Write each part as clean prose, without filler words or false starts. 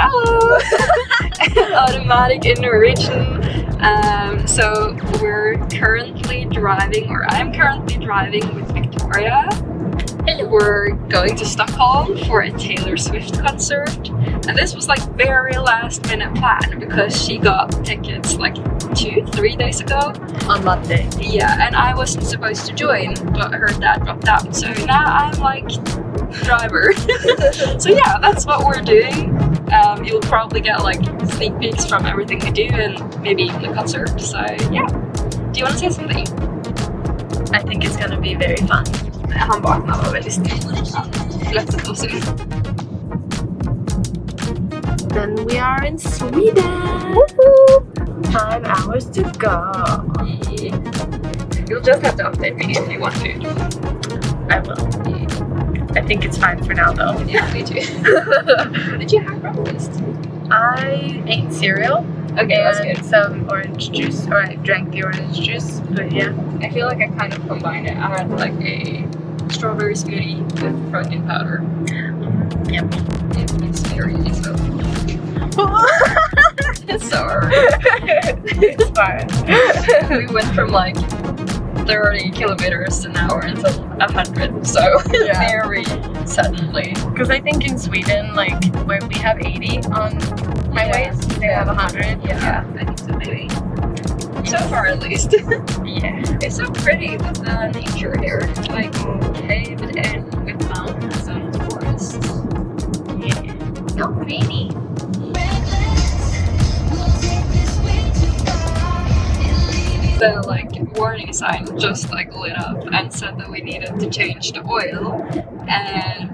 Hello! Automatic in Norwegian. So we're currently driving, or I'm currently driving with Victoria. We're going to Stockholm for a Taylor Swift concert. And this was like very last minute plan because she got tickets like 2-3 days ago. On Monday. Yeah, and I wasn't supposed to join, but her dad dropped out. So now I'm like driver. So yeah, that's what we're doing. You'll probably get like sneak peeks from everything we do and maybe even the concert. So yeah. Do you want to say something? I think it's gonna be very fun. Han bak meg var veldig stilig. Flettet oss inn. Then we are in Sweden. Woohoo! 5 hours to go. You'll just have to update me if you want to. I will. I think it's fine for now though. Yeah, me too. Did you have breakfast? I ate cereal. Okay, that's and good. some orange juice, or I drank the orange juice, but yeah. I feel like I kind of combined it. I had like a strawberry smoothie with protein powder. Yep. It's very so. It's so It's fine. We went from like 30 kilometers an hour until 100, so Yeah. very suddenly. Because I think in Sweden, like where we have 80 on highways, they have 100. Yeah, I think so maybe. So far at least. Yeah. It's so pretty with the nature here. Like caved in with mountains and forests. Yeah. So pretty. The like warning sign just like lit up and said that we needed to change the oil. And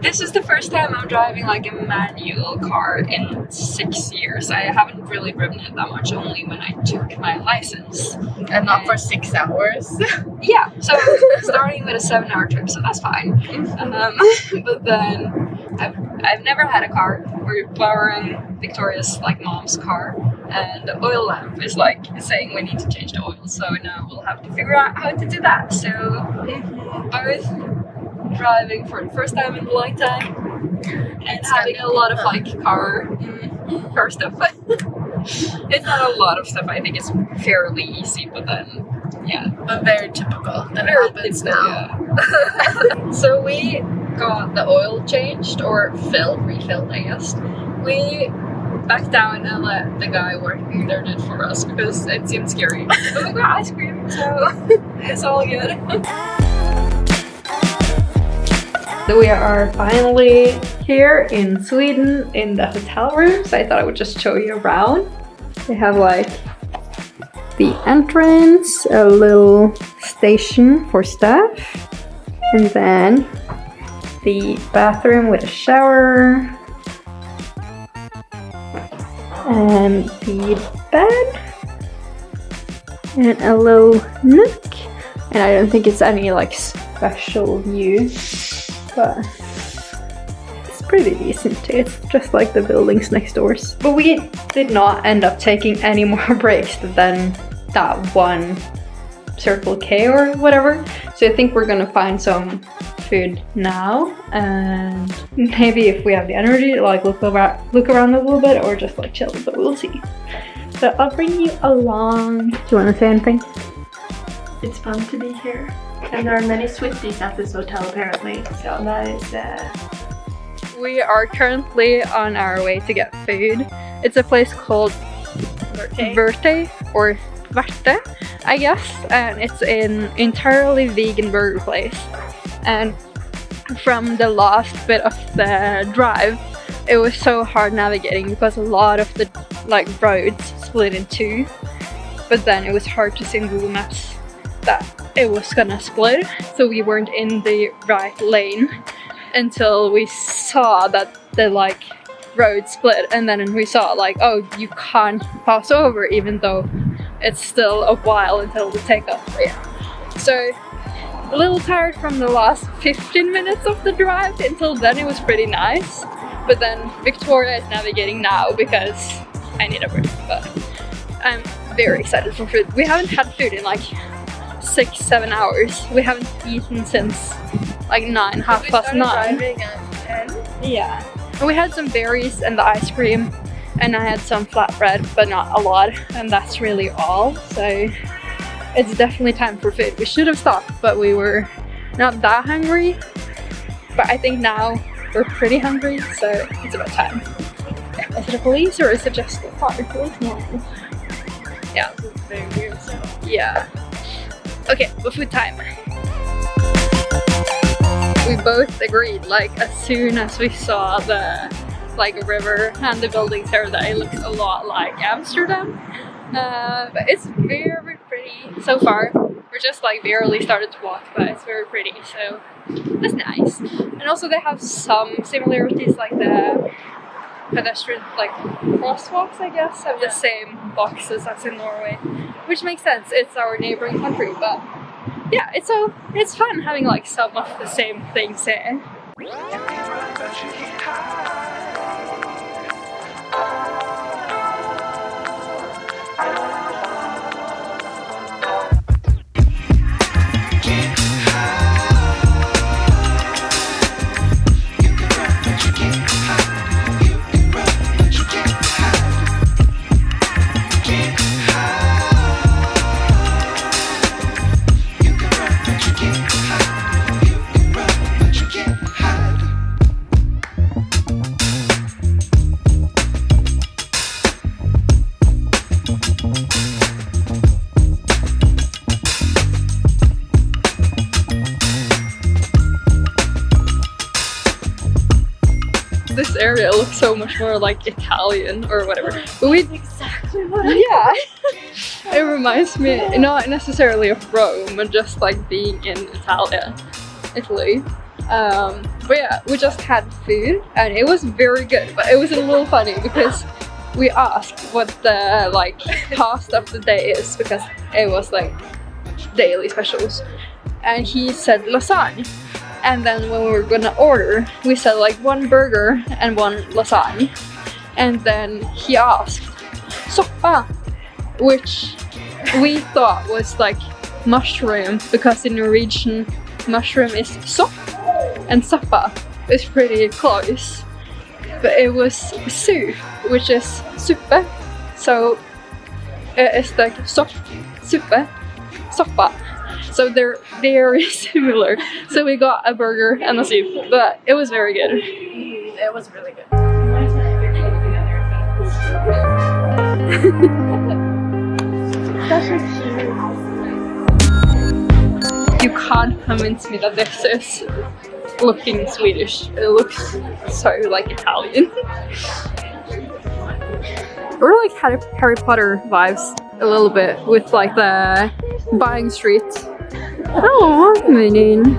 this is the first time I'm driving like a manual car in 6 years. I haven't really driven it that much, only when I took my license. And not for 6 hours. Yeah, so starting with a 7-hour trip, so that's fine. But then I've never had a car. We're borrowing Victoria's like mom's car, and the oil lamp is like saying we need to change the oil. So now we'll have to figure out how to do that. So both driving for the first time in a long time and having a lot of like car stuff. It's not a lot of stuff. I think it's fairly easy, but then yeah, But very typical. That very happens typical, now. yeah. So we got the oil changed, or refilled, I guess. We backed down and let the guy working there do it for us because it seemed scary. But we got ice cream, so it's all good. So we are finally here in Sweden in the hotel rooms. I thought I would just show you around. They have like the entrance, a little station for stuff, and then the bathroom with a shower, and the bed, and a little nook. And I don't think it's any like special view, but it's pretty decent. It's just like the buildings next doors. But we did not end up taking any more breaks than that one Circle K or whatever. So I think we're gonna find some food now, and maybe if we have the energy, like look around a little bit, or just like chill, but we'll see. So I'll bring you along. Do you want to say anything? It's fun to be here. And there are many Swifties at this hotel apparently. So that is We are currently on our way to get food. It's a place called Verte or Verte, I guess, and it's an entirely vegan burger place. And from the last bit of the drive, it was so hard navigating because a lot of the like roads split in two, but then it was hard to see in Google Maps that it was gonna split, so we weren't in the right lane until we saw that the like road split, and then we saw like, oh, you can't pass over even though it's still a while until we take off. Yeah. So a little tired from the last 15 minutes of the drive. Until then it was pretty nice, but then Victoria is navigating now because I need a break. But I'm very excited for food. We haven't had food in like 6-7 hours. We haven't eaten since like 9, half past 9. driving at 10. Yeah, And we had some berries and the ice cream, and I had some flatbread, but not a lot, and that's really all. So it's definitely time for food. We should have stopped, but we were not that hungry. But I think now we're pretty hungry, so it's about time. Is it a police or is it just a car? No. Yeah. Very weird. So. Yeah. Okay, but food time. We both agreed, like as soon as we saw the river and the buildings here, that it looks a lot like Amsterdam. But it's very pretty so far. We're just like barely started to walk, but it's very pretty, so that's nice. And also they have some similarities, like the pedestrian crosswalks, I guess, have the same boxes as in Norway, which makes sense. It's our neighboring country, but yeah, it's fun having like some of the same things here. This area looks so much more like Italian or whatever. But we exactly what yeah. It reminds me not necessarily of Rome, but just like being in Italy. But yeah, we just had food and it was very good, but it was a little funny because we asked what the cost of the day is, because it was like daily specials, and he said lasagne. And then when we were gonna order, we said like 1 burger and 1 lasagne. And then he asked soppa, which we thought was like mushroom, because in Norwegian mushroom is sopp and soppa is pretty close. But it was soup, which is suppe. So it's like sopp, suppe, soppa. So they're very similar. So we got a burger and a soup, but it was very good. It was really good. You can't convince me that this is looking Swedish. It looks so like Italian. Or like Harry Potter vibes a little bit, with like the buying street. Oh, what meaning?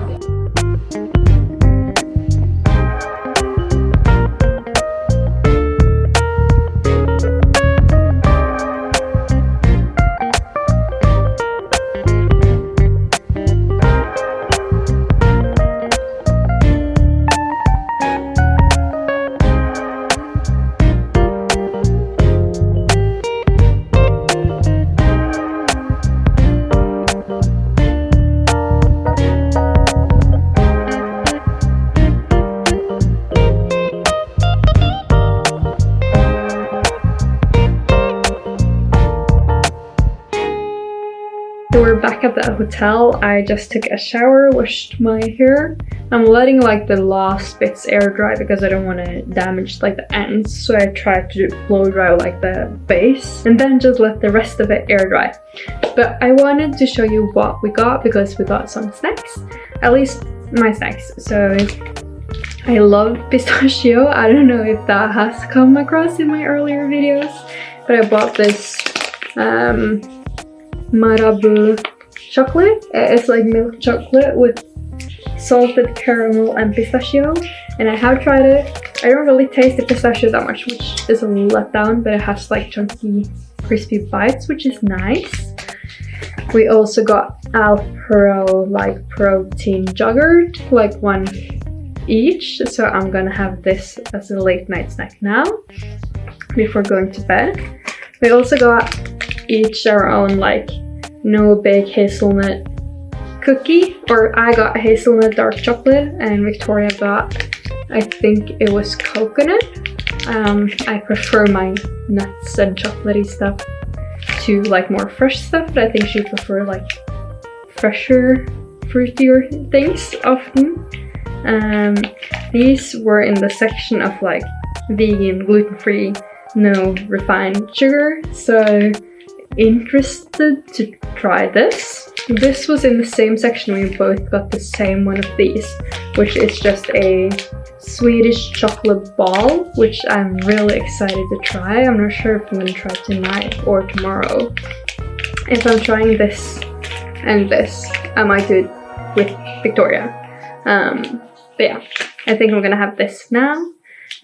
We're back at the hotel. I just took a shower, washed my hair. I'm letting like the last bits air dry because I don't want to damage like the ends. So I tried to blow dry like the base and then just let the rest of it air dry. But I wanted to show you what we got because we got some snacks, at least my snacks. So I love pistachio. I don't know if that has come across in my earlier videos, but I bought this Marabu chocolate. It's like milk chocolate with salted caramel and pistachio, and I have tried it. I don't really taste the pistachio that much, which is a letdown, but it has like chunky crispy bites, which is nice. We also got Alpro like protein yogurt, like 1 each, so I'm gonna have this as a late night snack now before going to bed. We also got each our own like no bake hazelnut cookie, or I got a hazelnut dark chocolate and Victoria got I think it was coconut. I prefer my nuts and chocolatey stuff to like more fresh stuff, but I think she prefer like fresher, fruitier things often. These were in the section of like vegan, gluten-free, no refined sugar, so interested to try this. This was in the same section. We both got the same one of these, which is just a Swedish chocolate ball, which I'm really excited to try. I'm not sure if I'm gonna try tonight or tomorrow. If I'm trying this and this, I might do it with Victoria. But yeah, I think I'm gonna have this now.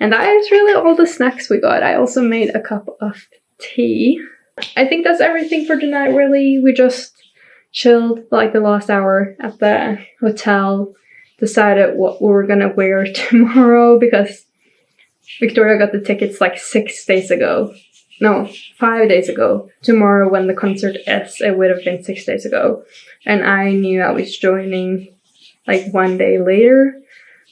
And that is really all the snacks we got. I also made a cup of tea. I think that's everything for tonight, really. We just chilled like the last hour at the hotel, decided what we were gonna wear tomorrow because Victoria got the tickets like 6 days ago. No, 5 days ago. Tomorrow when the concert is, it would have been 6 days ago. And I knew I was joining like 1 day later.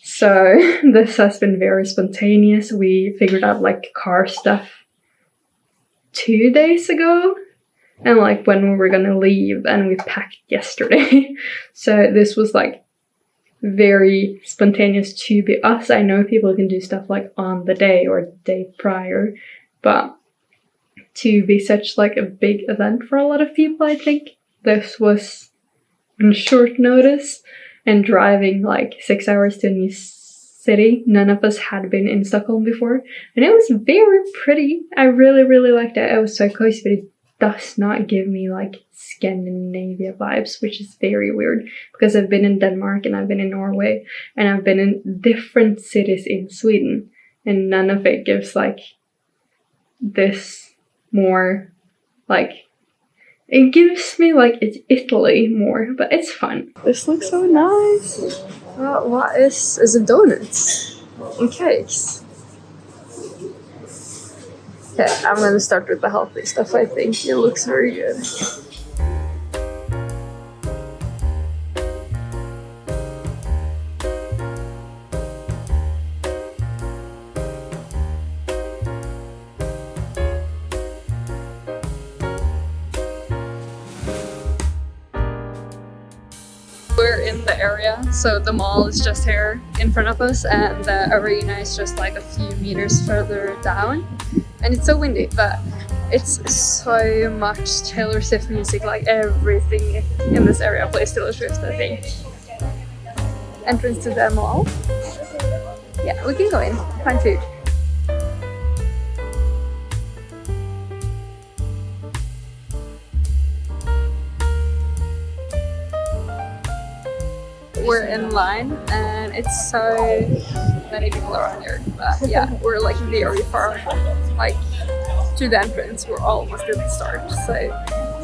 So this has been very spontaneous. We figured out like car stuff 2 days ago. And like when we were gonna leave, and we packed yesterday. So this was like very spontaneous to be us. I know people can do stuff like on the day or the day prior, but to be such like a big event for a lot of people, I think this was on short notice. And driving like 6 hours to a new city. None of us had been in Stockholm before, and it was very pretty. I really, really liked it. It was so cozy, but it does not give me like Scandinavia vibes, which is very weird because I've been in Denmark and I've been in Norway and I've been in different cities in Sweden, and none of it gives like this more like, it gives me like it's Italy more, but it's fun. This looks so nice. What is it? Donuts and cakes. Okay, I'm gonna start with the healthy stuff. I think it looks very good. We're in the area, so the mall is just here in front of us and the arena is just like a few meters further down. And it's so windy, but it's so much Taylor Swift music, like everything in this area plays Taylor Swift, I think. Entrance to the mall. Yeah, we can go in, find food. We're in line and it's so many people around here, but yeah, we're like very far, like to the entrance. We're almost at the start, so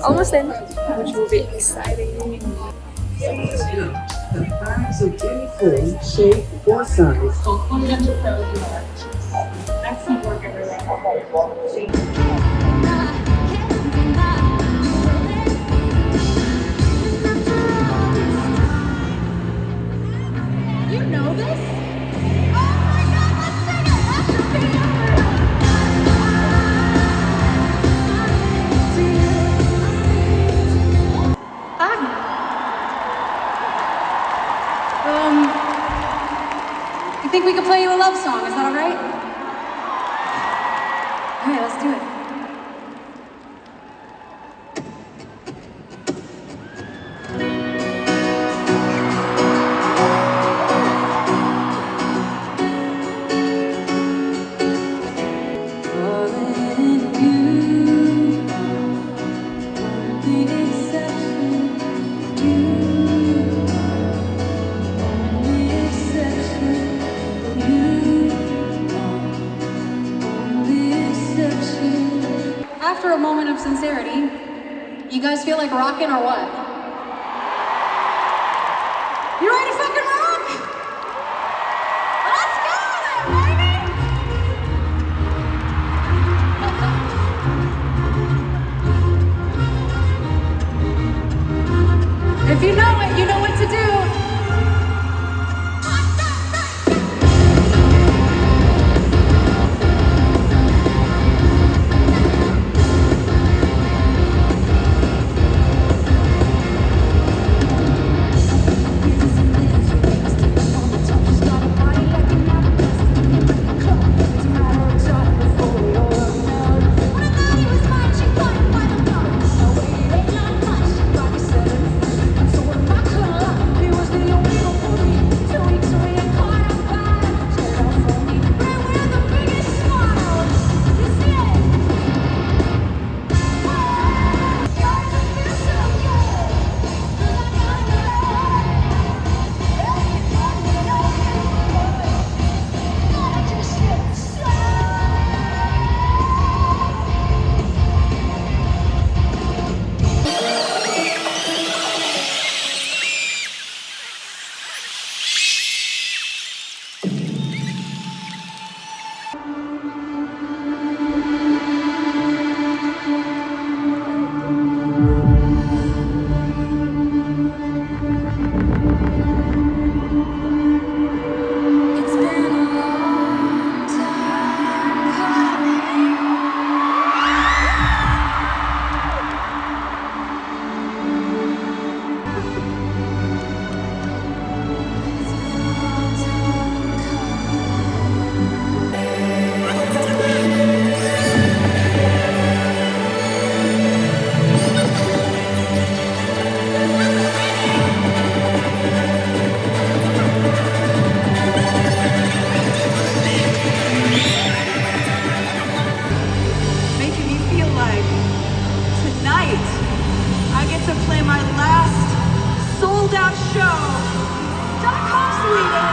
almost in, which will be exciting. The bags of any form, shape or size. Excellent work, everyone. You know this? Oh my god, let's sing it! That should be Hi. You think we could play you a love song? Is that alright? Okay, let's do it. After a moment of sincerity, you guys feel like rocking or what? You ready to fucking rock? Let's go then, baby! If you know it, you know what to do. to my last sold-out show, Stockholm, Sweden.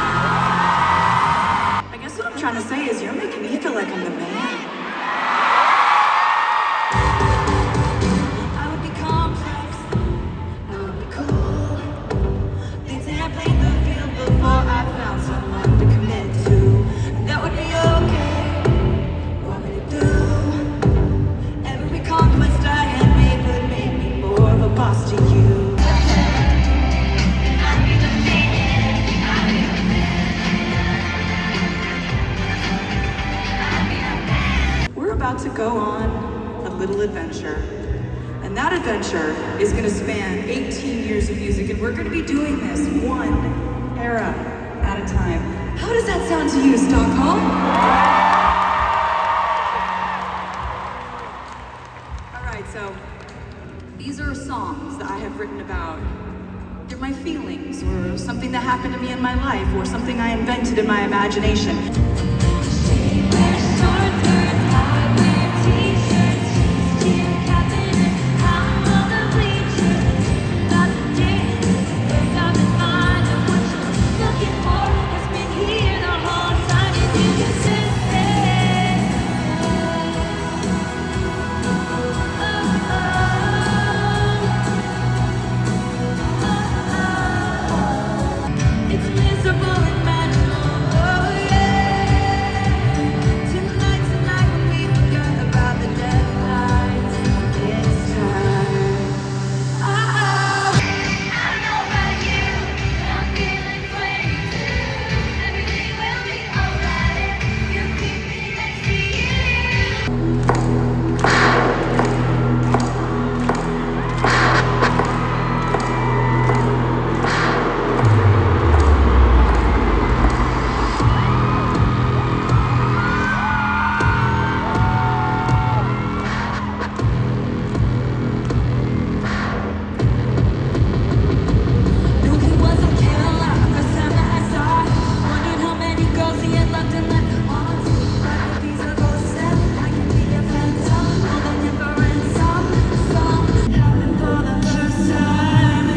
I guess what I'm trying to say is you're making me feel like I'm the man. I would be complex, I would be cool. Things that played the field before I found someone to commit to. That would be okay. What would it do? Every conquest I had made would make me more of a boss to you. We're about to go on a little adventure. And that adventure is going to span 18 years of music, and we're going to be doing this one era at a time. How does that sound to you, Stockholm? All right, so these are songs that I have written about. They're my feelings, or something that happened to me in my life, or something I invented in my imagination. It's miserable and magical, oh yeah. Tonight when we forget about the deadlines, it's time. Oh. I know about you, I'm feeling crazy too. Everything will be alright, you keep me next to you. Knew he was a killer, first time that I saw it. Wondered how many girls he had loved and left on. Like a piece of gold step, I can be a phantom, holding never ends song. Happened for the first time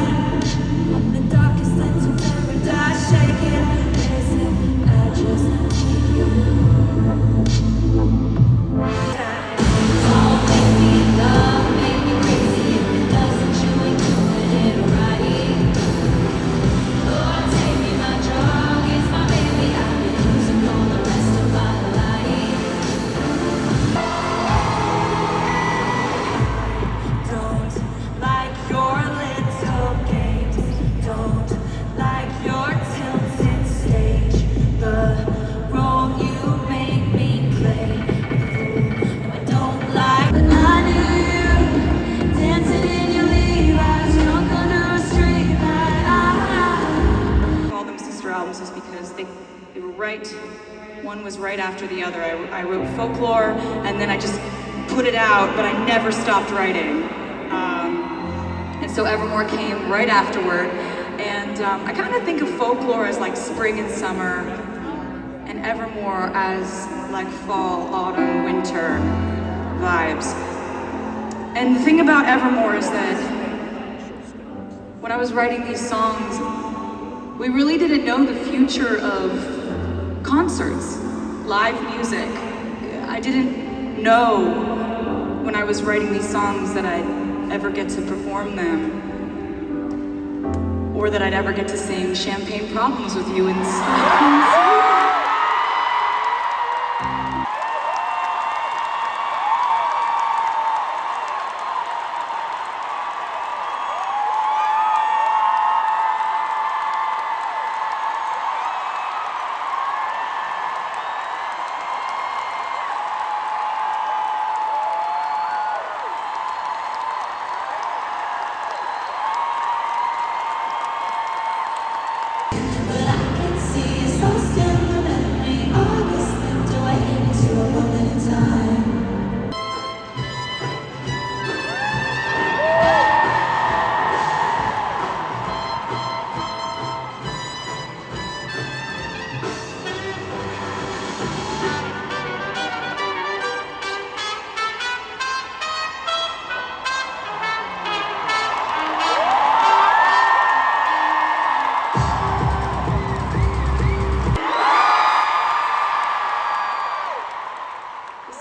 in the darkest ends of paradise, shaking. Is it? I just need you. Don't make me love, make me crazy. If it doesn't, you ain't doing it right. Lord, take me, my drug is my baby. I've been using for the rest of my life. Don't like your little games. Don't like your tilted stage. The role you make me play. No, I don't like. But I knew you dancing in your Levi's, drunk under a street light. I call them sister albums just because they were right. One was right after the other. I wrote folklore, and then I just put it out, but I never stopped writing. And so Evermore came right afterward. And I kind of think of folklore as like spring and summer, and Evermore as like fall, autumn, winter vibes. And the thing about Evermore is that when I was writing these songs, we really didn't know the future of concerts, live music. I didn't know when I was writing these songs that I'd ever get to perform them, or that I'd ever get to sing Champagne Problems with you in Stockholm. But I can see you so still.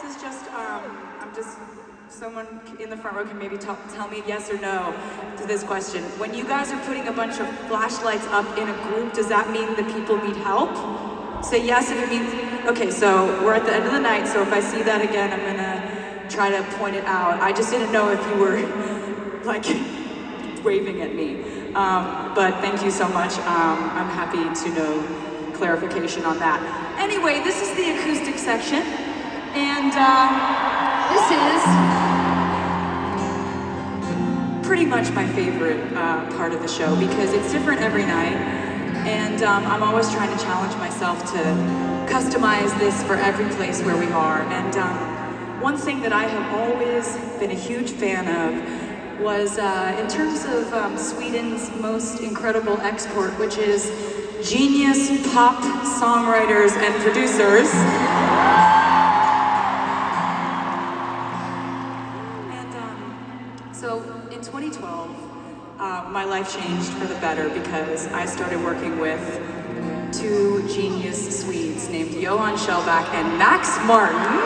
This is just, someone in the front row can maybe tell me yes or no to this question. When you guys are putting a bunch of flashlights up in a group, does that mean that people need help? Say yes if it means, okay, so we're at the end of the night, so if I see that again, I'm gonna try to point it out. I just didn't know if you were, like, waving at me. But thank you so much. I'm happy to know clarification on that. Anyway, this is the acoustic section, and this is pretty much my favorite part of the show because it's different every night, and I'm always trying to challenge myself to customize this for every place where we are. And one thing that I have always been a huge fan of was in terms of Sweden's most incredible export, which is genius pop songwriters and producers. And so in 2012, my life changed for the better because I started working with two genius Swedes named Johan Shellback and Max Martin.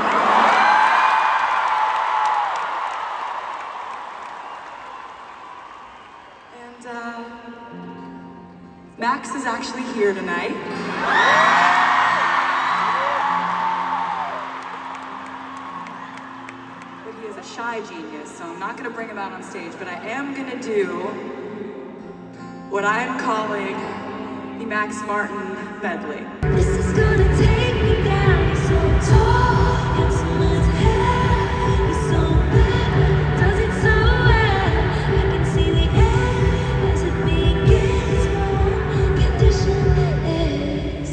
Max is actually here tonight. But he is a shy genius, so I'm not gonna bring him out on stage, but I am gonna do what I'm calling the Max Martin medley. This is gonna take me down so tall, and someone's hair is so bad, does it so well. I can see the end as it begins. Condition is,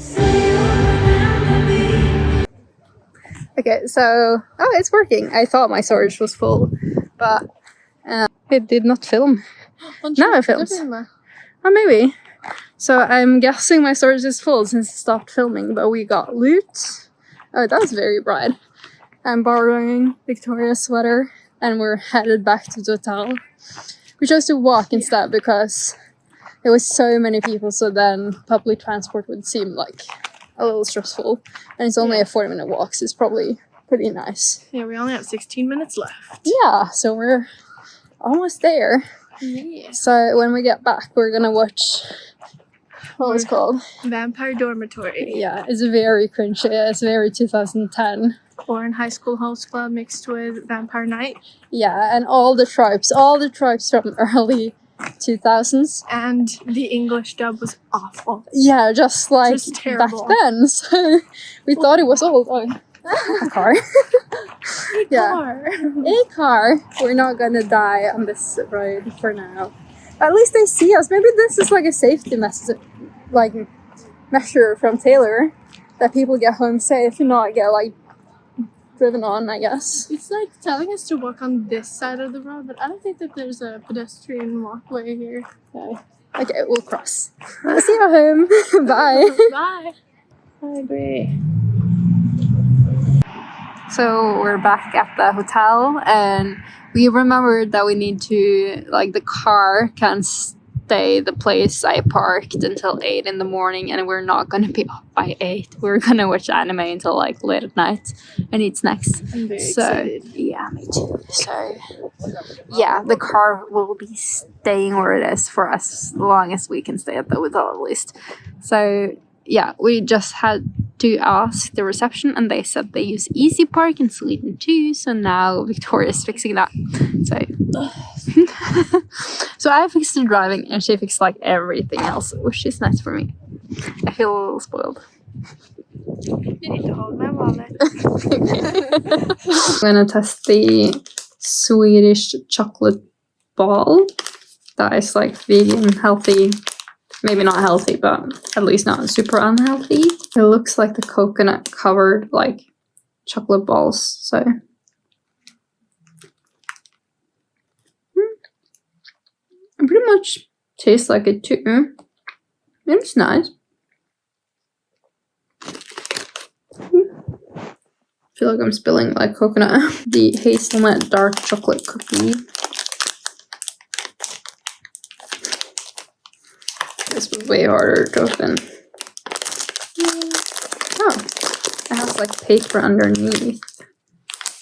say you'll remember me. Okay, so it's working. I thought my storage was full, but it did not film. Now it films. Oh, maybe. So I'm guessing my storage is full since it stopped filming, but we got loot. Oh, that was very bright. I'm borrowing Victoria's sweater and we're headed back to the hotel. We chose to walk instead because there was so many people, so then public transport would seem like a little stressful. And it's only a 40-minute walk, so it's probably pretty nice. Yeah, we only have 16 minutes left. Yeah, so we're almost there. Yeah. So when we get back, we're gonna watch what was it called? Vampire Dormitory. Yeah, it's very cringy. It's very 2010. Or in High School Host Club mixed with Vampire Night. Yeah, and all the tropes from early 2000s. And the English dub was awful. Yeah, just like Just back terrible. then. So we thought it was old. Oh, a car. Yeah. A car. We're not gonna die on this road for now. At least they see us. Maybe this is like a safety measure from Taylor that people get home safe and not get like driven on, I guess. It's like telling us to walk on this side of the road, but I don't think that there's a pedestrian walkway here. Okay, we'll cross. I'll see you at home. Bye. Bye. I agree. So we're back at the hotel and we remembered that we need to, like, the car can stay the place I parked until 8 in the morning and we're not going to be up by 8. We're going to watch anime until like late at night and eat snacks. I'm very excited. Yeah, me too. So yeah, the car will be staying where it is for as long as we can stay at the hotel at least. So yeah, we just had to ask the reception and they said they use Easy Park in Sweden too, so now Victoria's fixing that. So I fixed the driving and she fixed like everything else, which is nice for me. I feel a little spoiled. You need to hold my wallet. I'm gonna test the Swedish chocolate ball that is like vegan, healthy. Maybe not healthy, but at least not super unhealthy. It looks like the coconut covered like chocolate balls, so. It pretty much tastes like it too. It's nice. I feel like I'm spilling like coconut. The hazelnut dark chocolate cookie. This was way harder to open. Oh, it has like paper underneath.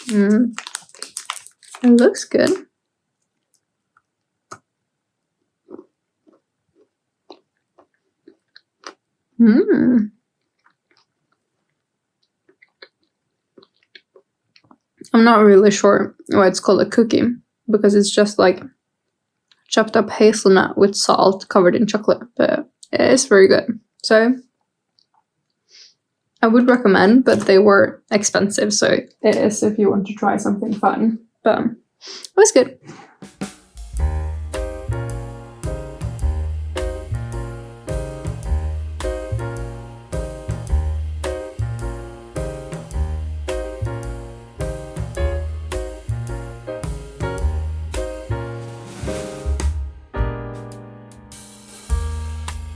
It looks good. I'm not really sure why it's called a cookie, because it's just like chopped up hazelnut with salt covered in chocolate, but it's very good. So I would recommend, but they were expensive, so it is if you want to try something fun. But it was good.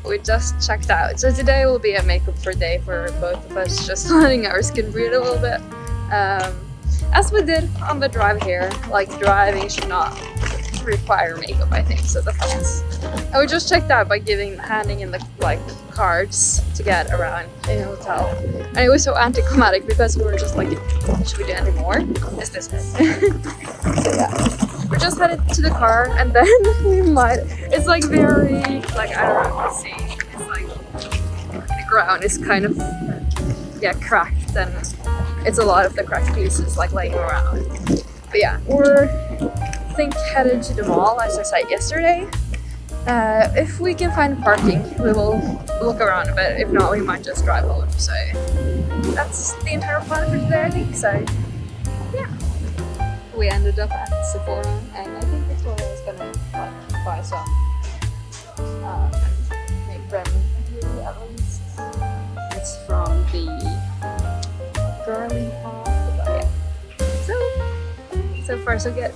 We just checked out. So today will be a makeup for day for both of us, just letting our skin breathe a little bit. As we did on the drive here, like driving should not require makeup, I think, so that's nice. And we just checked out by handing in the cards to get around in a hotel. And it was so anticlimactic because we were just like, should we do any more? Is this it? So yeah. We just headed to the car and then it's like very, like, I don't know if you see, it's like the ground is kind of, yeah, cracked, and it's a lot of the cracked pieces like laying around. But yeah, we're, I think, headed to the mall, as I said yesterday. If we can find parking, we will look around a bit. If not, we might just drive home. So that's the entire plan for today, I think. So yeah. We ended up at Sephora, and I think Victoria is gonna buy some make remedy at least. It's from the girly half, but yeah. So far so good.